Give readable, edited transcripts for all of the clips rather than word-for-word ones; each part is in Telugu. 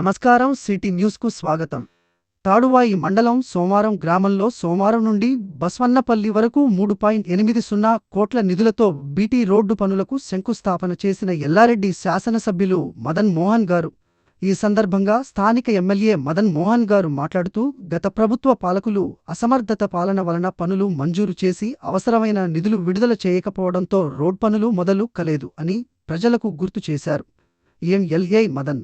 నమస్కారం. సిటీ న్యూస్కు స్వాగతం. తాడువాయి మండలం సోమారం గ్రామంలో సోమారం నుండి బస్వన్నపల్లి వరకు 3.80 కోట్ల నిధులతో బీటీ రోడ్డు పనులకు శంకుస్థాపన చేసిన ఎల్లారెడ్డి శాసనసభ్యులు మదన్ మోహన్ గారు. ఈ సందర్భంగా స్థానిక ఎమ్మెల్యే మదన్ మోహన్ గారు మాట్లాడుతూ, గత ప్రభుత్వ పాలకులు అసమర్థత పాలన వలన పనులు మంజూరు చేసి అవసరమైన నిధులు విడుదల చేయకపోవడంతో రోడ్ పనులు మొదలు కాలేదు అని ప్రజలకు గుర్తు చేశారు. ఎమ్మెల్యే మదన్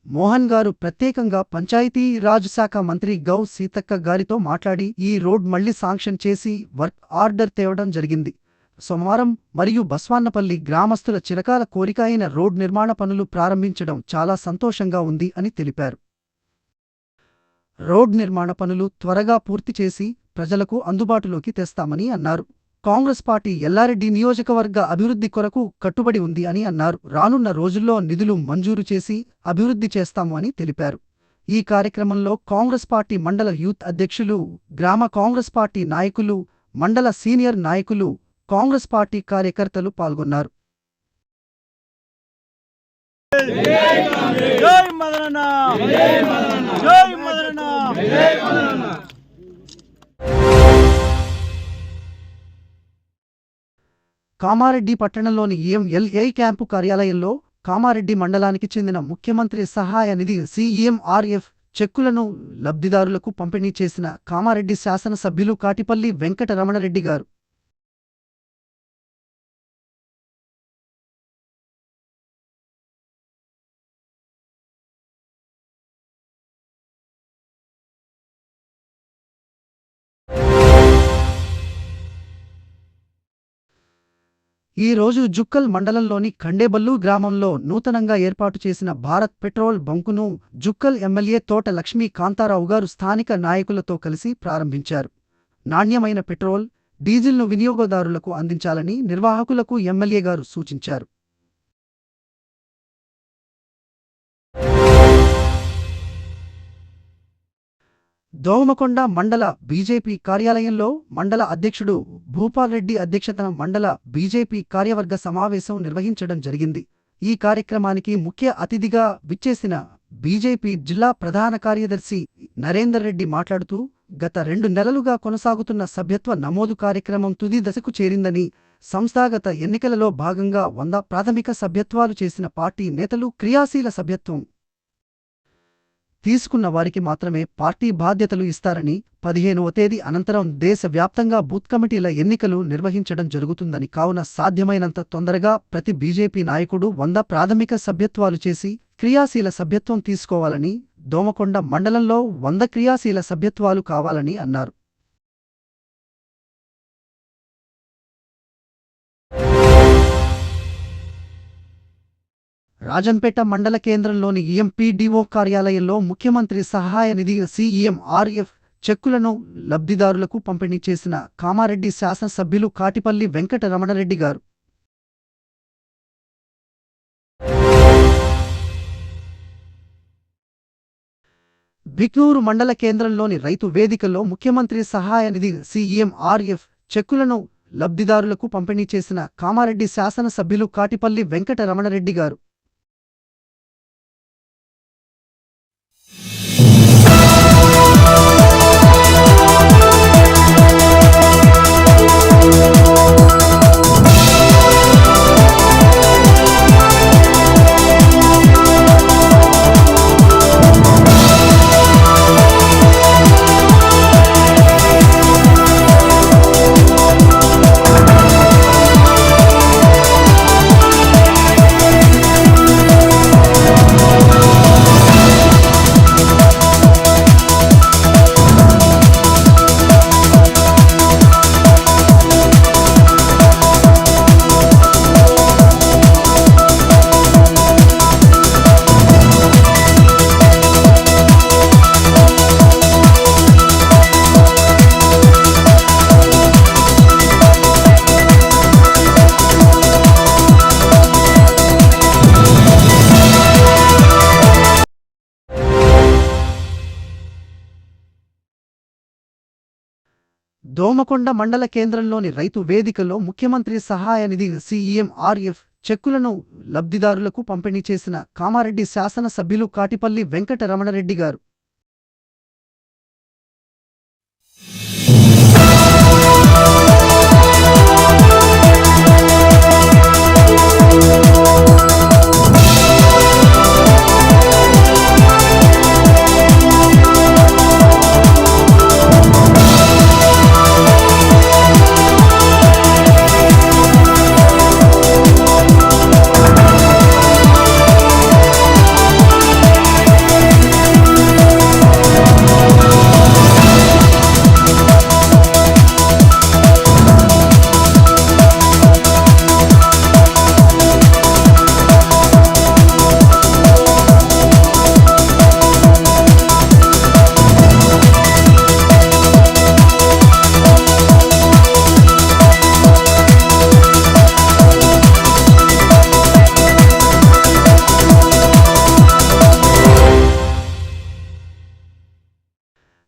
మోహన్ గారు ప్రత్యేకంగా పంచాయతీ రాజ్ శాఖ మంత్రి గౌ సీతక్క గారితో మాట్లాడి ఈ రోడ్ మళ్లీ శాంక్షన్ చేసి వర్క్ ఆర్డర్ తేవడం జరిగింది. సోమవారం మరియు బస్వాన్నపల్లి గ్రామస్తుల చిరకాల కోరిక అయిన రోడ్ నిర్మాణ పనులు ప్రారంభించడం చాలా సంతోషంగా ఉంది అని తెలిపారు. రోడ్ నిర్మాణ పనులు త్వరగా పూర్తి చేసి ప్రజలకు అందుబాటులోకి తెస్తామని అన్నారు. కాంగ్రెస్ పార్టీ ఎల్లారెడ్డి నియోజకవర్గ అభివృద్ధి కొరకు కట్టుబడి ఉంది అని అన్నారు. రానున్న రోజుల్లో నిధులు మంజూరు చేసి అభివృద్ధి చేస్తాము అని తెలిపారు. ఈ కార్యక్రమంలో కాంగ్రెస్ పార్టీ మండల యూత్ అధ్యక్షులు, గ్రామ కాంగ్రెస్ పార్టీ నాయకులు, మండల సీనియర్ నాయకులు, కాంగ్రెస్ పార్టీ కార్యకర్తలు పాల్గొన్నారు. కామారెడ్డి పట్టణంలోని ఎమ్మెల్యే క్యాంపు కార్యాలయంలో కామారెడ్డి మండలానికి చెందిన ముఖ్యమంత్రి సహాయ నిధి సీఎంఆర్ఎఫ్ చెక్కులను లబ్ధిదారులకు పంపిణీ చేసిన కామారెడ్డి శాసనసభ్యులు కాటిపల్లి వెంకట రమణరెడ్డి గారు. ఈ రోజు జుక్కల్ మండలంలోని ఖండేబల్లు గ్రామంలో నూతనంగా ఏర్పాటు చేసిన భారత్ పెట్రోల్ బంకును జుక్కల్ ఎమ్మెల్యే తోట లక్ష్మీ కాంతారావు గారు స్థానిక నాయకులతో కలిసి ప్రారంభించారు. నాణ్యమైన పెట్రోల్, డీజిల్ను వినియోగదారులకు అందించాలని నిర్వాహకులకు ఎమ్మెల్యే గారు సూచించారు. దోమకొండ మండల బీజేపీ కార్యాలయంలో మండల అధ్యక్షుడు భూపాల్రెడ్డి అధ్యక్షతన మండల బీజేపీ కార్యవర్గ సమావేశం నిర్వహించడం జరిగింది. ఈ కార్యక్రమానికి ముఖ్య అతిథిగా విచ్చేసిన బీజేపీ జిల్లా ప్రధాన కార్యదర్శి నరేందర్ రెడ్డి మాట్లాడుతూ, గత 2 నెలలుగా కొనసాగుతున్న సభ్యత్వ నమోదు కార్యక్రమం తుది దశకు చేరిందని, సంస్థాగత ఎన్నికలలో భాగంగా 100 ప్రాథమిక సభ్యత్వాలు చేసిన పార్టీ నేతలు క్రియాశీల సభ్యత్వం తీసుకున్న వారికి మాత్రమే పార్టీ బాధ్యతలు ఇస్తారని, 15వ తేదీ అనంతరం దేశవ్యాప్తంగా బూత్ కమిటీల ఎన్నికలు నిర్వహించడం జరుగుతుందని, కావున సాధ్యమైనంత తొందరగా ప్రతి బీజేపీ నాయకుడు 100 ప్రాథమిక సభ్యత్వాలు చేసి క్రియాశీల సభ్యత్వం తీసుకోవాలని, దోమకొండ మండలంలో 100 క్రియాశీల సభ్యత్వాలు కావాలని అన్నారు. రాజంపేట మండల కేంద్రంలోని ఎంపీడీఓ కార్యాలయంలో ముఖ్యమంత్రి సహాయ నిధి సీఎంఆర్ఎఫ్ చెక్కులను లబ్ధిదారులకు పంపిణీ చేసిన కామారెడ్డి శాసనసభ్యులు కాటిపల్లి వెంకట రమణరెడ్డి గారు. బిక్నూరు మండల కేంద్రంలోని రైతు వేదికలో ముఖ్యమంత్రి సహాయ నిధి సీఎంఆర్ఎఫ్ చెక్కులను లబ్ధిదారులకు పంపిణీ చేసిన కామారెడ్డి శాసనసభ్యులు కాటిపల్లి వెంకట రమణరెడ్డి గారు. దోమకొండ మండల కేంద్రంలోని రైతు వేదికలో ముఖ్యమంత్రి సహాయ నిధి సీఎంఆర్ఎఫ్ చెక్కులను లబ్ధిదారులకు పంపిణీ చేసిన కామారెడ్డి శాసన సభ్యులు కాటిపల్లి వెంకట రమణరెడ్డి గారు.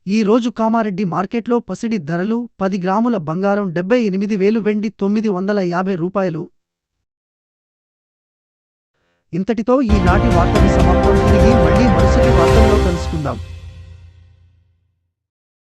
ఈ రోజు కామారెడ్డి మార్కెట్లో పసిడి ధరలు 10 గ్రాముల బంగారం 78,000, వెండి 950 రూపాయలు. ఇంతటితో ఈనాటి వార్తలు సమాప్తం. తిరిగి మళ్ళీ మరుసటి వార్తల్లో కలుసుకుందాం.